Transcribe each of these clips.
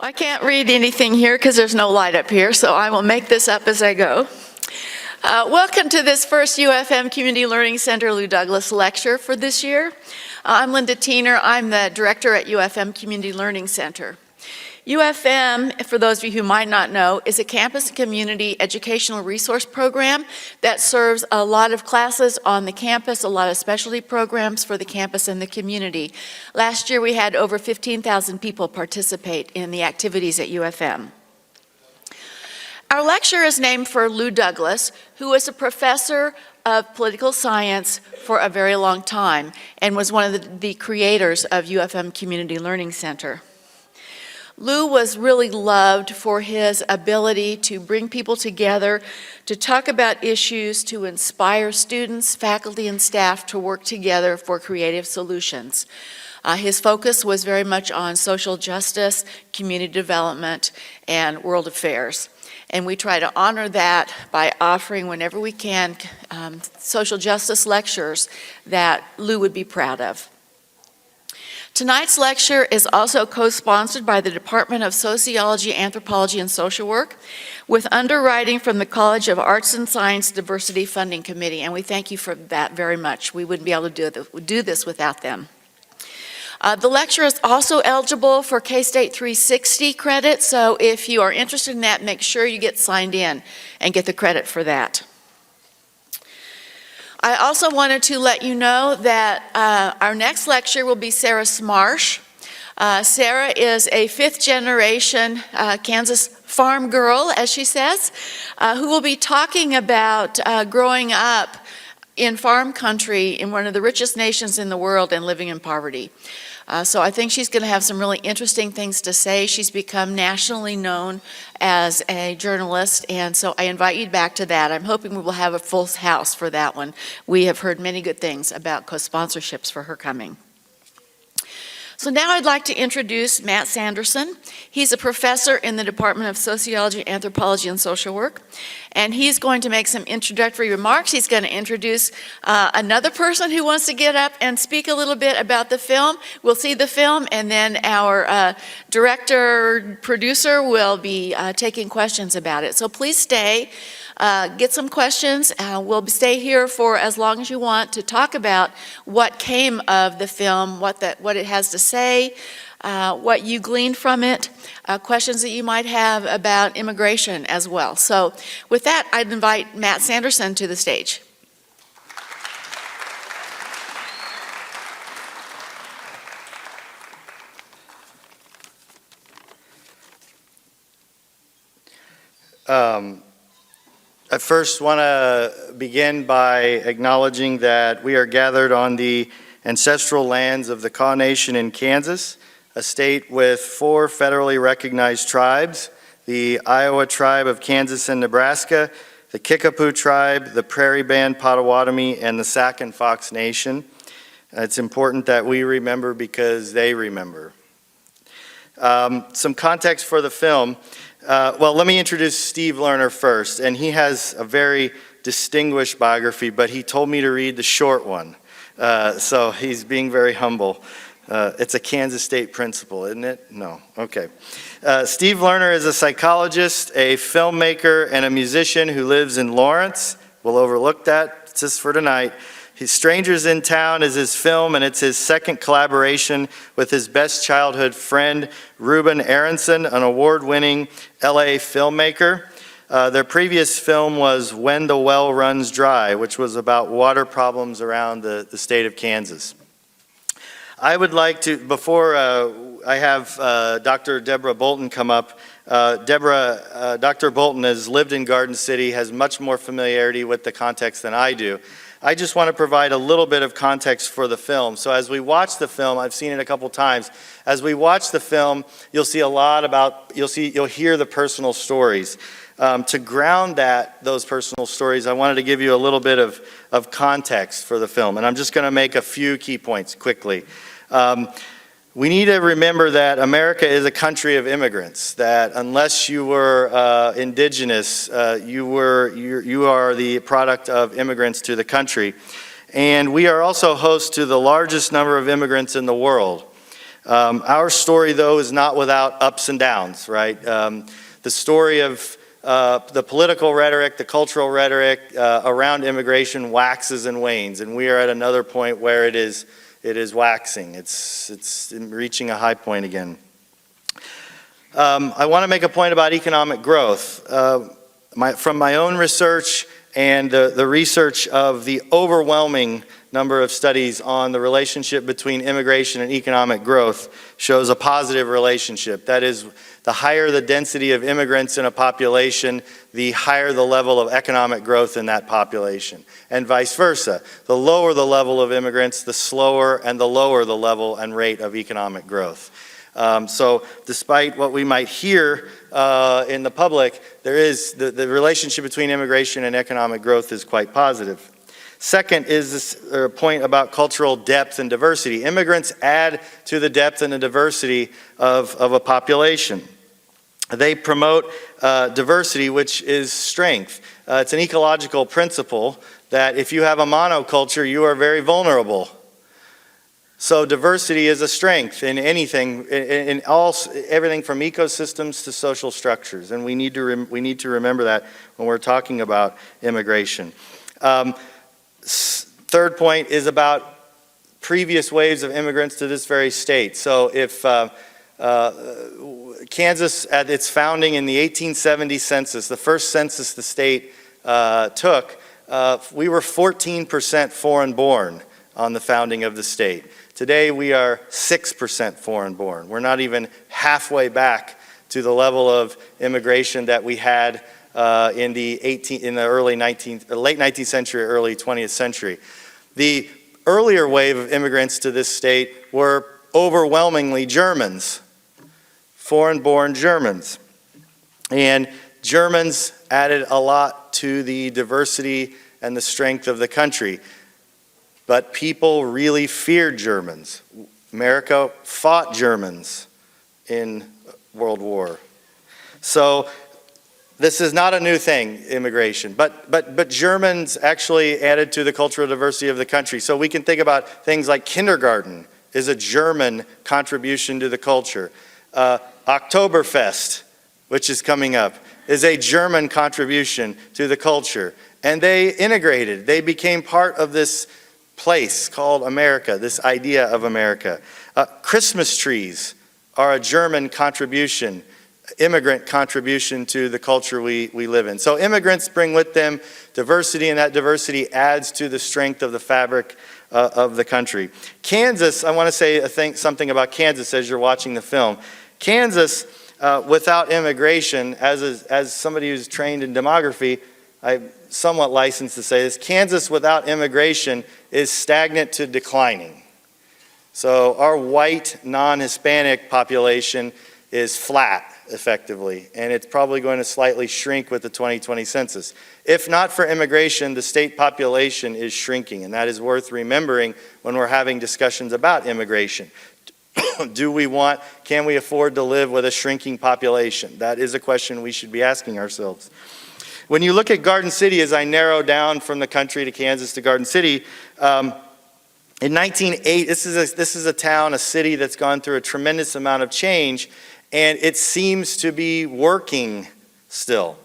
I can't read anything here because there's no light up here, so I will make this up as I go. Welcome to this first UFM Community Learning Center Lou Douglas lecture for this year. I'm Linda Tiener. I'm the director at UFM Community Learning Center. UFM, for those of you who might not know, is a campus and community educational resource program that serves a lot of classes on the campus, a lot of specialty programs for the campus and the community. Last year we had over 15,000 people participate in the activities at UFM. Our lecture is named for Lou Douglas, who was a professor of political science for a very long time and was one of the creators of UFM Community Learning Center. Lou was really loved for his ability to bring people together, to talk about issues, to inspire students, faculty, and staff to work together for creative solutions. His focus was very much on social justice, community development, and world affairs. And we try to honor that by offering, whenever we can, social justice lectures that Lou would be proud of. Tonight's lecture is also co-sponsored by the Department of Sociology, Anthropology, and Social Work with underwriting from the College of Arts and Science Diversity Funding Committee, and we thank you for that very much. We wouldn't be able to do this without them. The lecture is also eligible for K-State 360 credit, so if you are interested in that, make sure you get signed in and get the credit for that. I also wanted to let you know that our next lecture will be Sarah Smarsh. Sarah is a fifth-generation Kansas farm girl, as she says, who will be talking about growing up in farm country in one of the richest nations in the world and living in poverty. So I think she's going to have some really interesting things to say. She's become nationally known as a journalist, and so I invite you back to that. I'm hoping we will have a full house for that one. We have heard many good things about co-sponsorships for her coming. So now I'd like to introduce Matt Sanderson. He's a professor in the Department of Sociology, Anthropology, and Social Work, and he's going to make some introductory remarks. He's going to introduce another person who wants to get up and speak a little bit about the film. We'll see the film, and then our director-producer will be taking questions about it. So please stay. Get some questions. We'll stay here for as long as you want to talk about what came of the film, what it has to say, what you gleaned from it, questions that you might have about immigration as well. So with that, I'd invite Matt Sanderson to the stage. I first want to begin by acknowledging that we are gathered on the ancestral lands of the Kaw Nation in Kansas, a state with 4 federally recognized tribes: the Iowa Tribe of Kansas and Nebraska, the Kickapoo Tribe, the Prairie Band Potawatomi, and the Sac and Fox Nation. It's important that we remember because they remember. Some context for the film. Well, let me introduce Steve Lerner first, and he has a very distinguished biography, but he told me to read the short one, so he's being very humble. It's a Kansas State principal, isn't it? No, okay. Steve Lerner is a psychologist, a filmmaker, and a musician who lives in Lawrence. We'll overlook that, it's just for tonight. His Strangers in Town is his film, and it's his second collaboration with his best childhood friend, Ruben Aronson, an award-winning LA filmmaker. Their previous film was When the Well Runs Dry, which was about water problems around the state of Kansas. I would like to, before I have Dr. Deborah Bolton come up, Dr. Bolton has lived in Garden City, has much more familiarity with the context than I do. I just want to provide a little bit of context for the film. So as we watch the film, I've seen it a couple times. As we watch the film, you'll see a lot about, you'll hear the personal stories. To ground those personal stories, I wanted to give you a little bit of context for the film, and I'm just going to make a few key points quickly. We need to remember that America is a country of immigrants, that unless you were indigenous, you are the product of immigrants to the country. And we are also host to the largest number of immigrants in the world. Our story, though, is not without ups and downs, right? The story of the political rhetoric, the cultural rhetoric around immigration waxes and wanes, and we are at another point where it is waxing. It's reaching a high point again. I want to make a point about economic growth. From my own research and the research of the overwhelming number of studies on the relationship between immigration and economic growth shows a positive relationship. That is, the higher the density of immigrants in a population, the higher the level of economic growth in that population, and vice versa. The lower the level of immigrants, the slower and the lower the level and rate of economic growth. So despite what we might hear in the public, there is the relationship between immigration and economic growth is quite positive. Second is this point about cultural depth and diversity. Immigrants add to the depth and the diversity of a population. They promote diversity, which is strength. It's an ecological principle that if you have a monoculture, you are very vulnerable. So diversity is a strength in anything, everything from ecosystems to social structures, and we need to remember that when we're talking about immigration. Third point is about previous waves of immigrants to this very state. So if Kansas, at its founding in the 1870 census, the first census the state took, we were 14% foreign born on the founding of the state. Today we are 6% foreign born. We're not even halfway back to the level of immigration that we had in the late 19th century, early 20th century. The earlier wave of immigrants to this state were overwhelmingly Germans, foreign-born Germans. And Germans added a lot to the diversity and the strength of the country. But people really feared Germans. America fought Germans in World War. So this is not a new thing, immigration, but Germans actually added to the cultural diversity of the country. So we can think about things like kindergarten is a German contribution to the culture. Oktoberfest, which is coming up, is a German contribution to the culture. And they integrated, they became part of this place called America, this idea of America. Christmas trees are a German contribution, immigrant contribution to the culture we live in. So immigrants bring with them diversity, and that diversity adds to the strength of the fabric of the country. Kansas, I want to say something about Kansas as you're watching the film. Kansas, without immigration, as somebody who's trained in demography, I'm somewhat licensed to say this, Kansas without immigration is stagnant to declining. So our white, non-Hispanic population is flat, effectively, and it's probably going to slightly shrink with the 2020 census. If not for immigration, the state population is shrinking, and that is worth remembering when we're having discussions about immigration. Can we afford to live with a shrinking population? That is a question we should be asking ourselves. When you look at Garden City, as I narrow down from the country to Kansas to Garden City, in 1908, this is a town, a city that's gone through a tremendous amount of change, and it seems to be working still.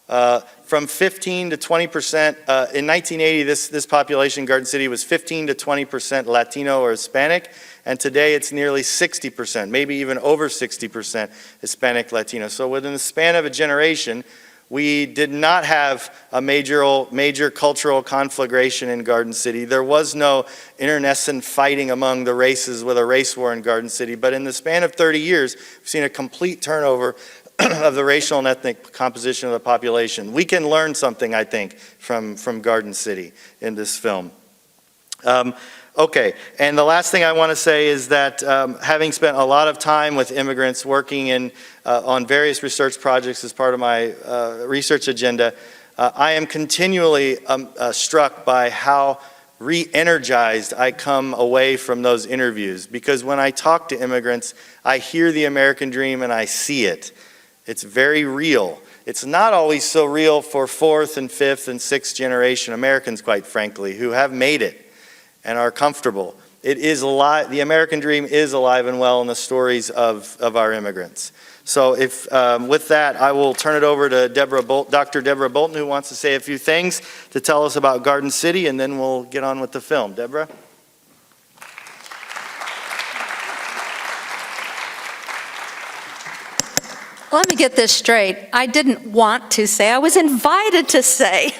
From 15 to 20%, in 1980, this population in Garden City was 15 to 20% Latino or Hispanic, and today it's nearly 60%, maybe even over 60% Hispanic Latino. So within the span of a generation, we did not have a major cultural conflagration in Garden City. There was no internecine fighting among the races with a race war in Garden City. But in the span of 30 years, we've seen a complete turnover of the racial and ethnic composition of the population. We can learn something, I think, from Garden City in this film. Okay, and the last thing I want to say is that having spent a lot of time with immigrants working on various research projects as part of my research agenda, I am continually struck by how re-energized I come away from those interviews. Because when I talk to immigrants, I hear the American dream and I see it. It's very real. It's not always so real for fourth and fifth and sixth generation Americans, quite frankly, who have made it and are comfortable. it is alive. The American dream is alive and well in the stories of our immigrants. So with that, I will turn it over to Dr. Deborah Bolton, who wants to say a few things to tell us about Garden City, and then we'll get on with the film. Deborah? Let me get this straight. I didn't want to say, I was invited to say.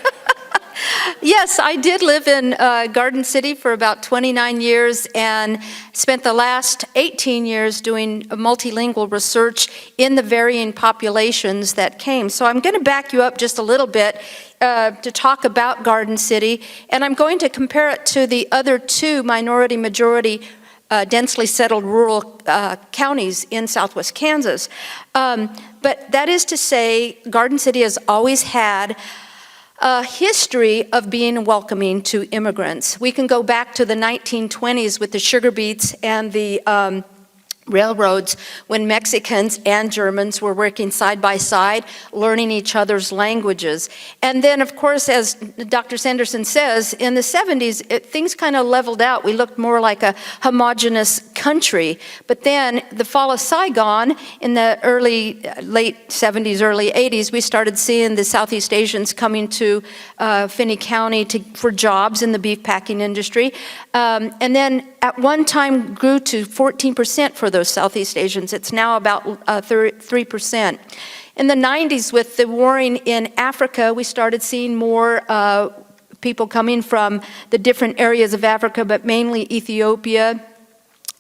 Yes, I did live in Garden City for about 29 years and spent the last 18 years doing multilingual research in the varying populations that came. So I'm going to back you up just a little bit to talk about Garden City, and I'm going to compare it to the other two minority-majority densely settled rural counties in southwest Kansas. But that is to say, Garden City has always had a history of being welcoming to immigrants. We can go back to the 1920s with the sugar beets and the railroads, when Mexicans and Germans were working side by side, learning each other's languages. And then, of course, as Dr. Sanderson says, in the 70s, things kind of leveled out. We looked more like a homogenous country. But then the fall of Saigon in the late 70s, early 80s, we started seeing the Southeast Asians coming to Finney County for jobs in the beef packing industry. And then at one time grew to 14% for those Southeast Asians. It's now about 3%. In the 90s, with the warring in Africa, we started seeing more people coming from the different areas of Africa, but mainly Ethiopia,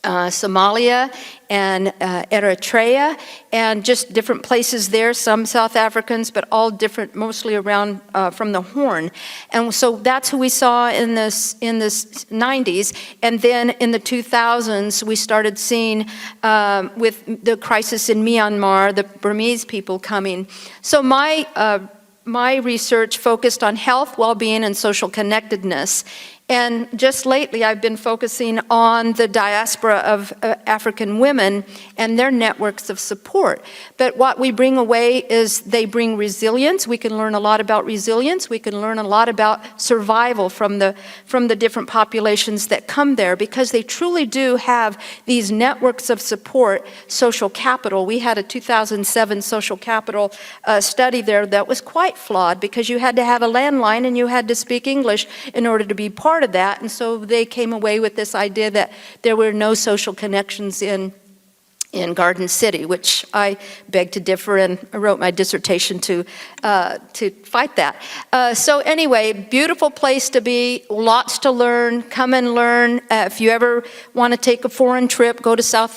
Somalia, and Eritrea, and just different places there, some South Africans, but all different, mostly around from the Horn. And so that's who we saw in this 90s. And then in the 2000s, we started seeing, with the crisis in Myanmar, the Burmese people coming. So my research focused on health, well-being, and social connectedness. And just lately, I've been focusing on the diaspora of African women and their networks of support. But what we bring away is they bring resilience. We can learn a lot about resilience. We can learn a lot about survival from the different populations that come there, because they truly do have these networks of support, social capital. We had a 2007 social capital study there that was quite flawed, because you had to have a landline and you had to speak English in order to be part of that. And so they came away with this idea that there were no social connections in Garden City, which I beg to differ, and I wrote my dissertation to fight that. So anyway, beautiful place to be, lots to learn. Come and learn. If you ever want to take a foreign trip, go to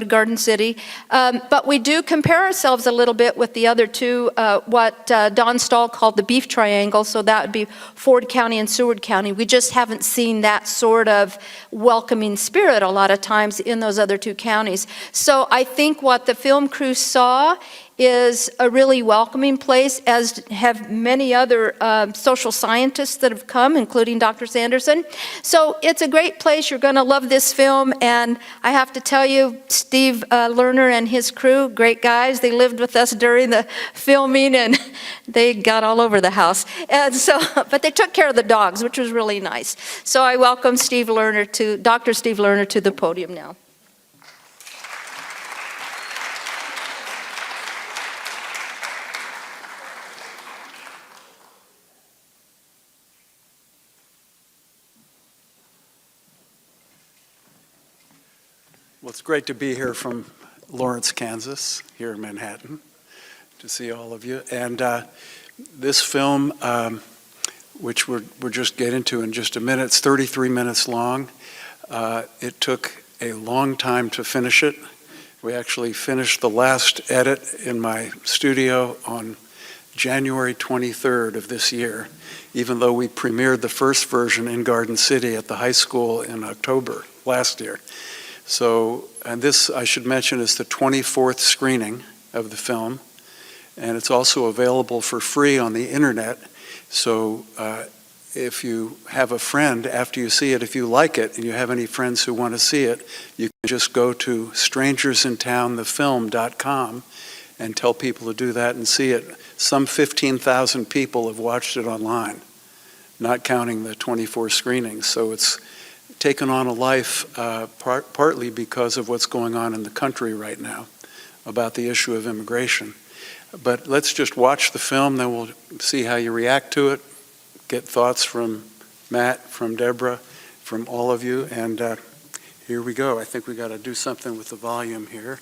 Garden City. But we do compare ourselves a little bit with the other two, what Don Stahl called the beef triangle, so that would be Ford County and Seward County. We just haven't seen that sort of welcoming spirit a lot of times in those other two counties. So I think what the film crew saw is a really welcoming place, as have many other social scientists that have come, including Dr. Sanderson. So it's a great place. You're going to love this film. And I have to tell you, Steve Lerner and his crew, great guys. They lived with us during the filming, and they got all over the house. And so, but they took care of the dogs, which was really nice. So I welcome Dr. Steve Lerner to the podium now. Well, it's great to be here from Lawrence, Kansas, here in Manhattan, to see all of you. And this film, which we're just getting to in just a minute, it's 33 minutes long. It took a long time to finish it. We actually finished the last edit in my studio on January 23rd of this year, even though we premiered the first version in Garden City at the high school in October last year. So, and this, I should mention, is the 24th screening of the film, and it's also available for free on the internet. So if you have a friend, after you see it, if you like it, and you have any friends who want to see it, you can just go to strangersintownthefilm.com and tell people to do that and see it. Some 15,000 people have watched it online, not counting the 24 screenings. So it's taken on a life partly because of what's going on in the country right now about the issue of immigration. But let's just watch the film, then we'll see how you react to it, get thoughts from Matt, from Deborah, from all of you, and here we go. I think we got to do something with the volume here.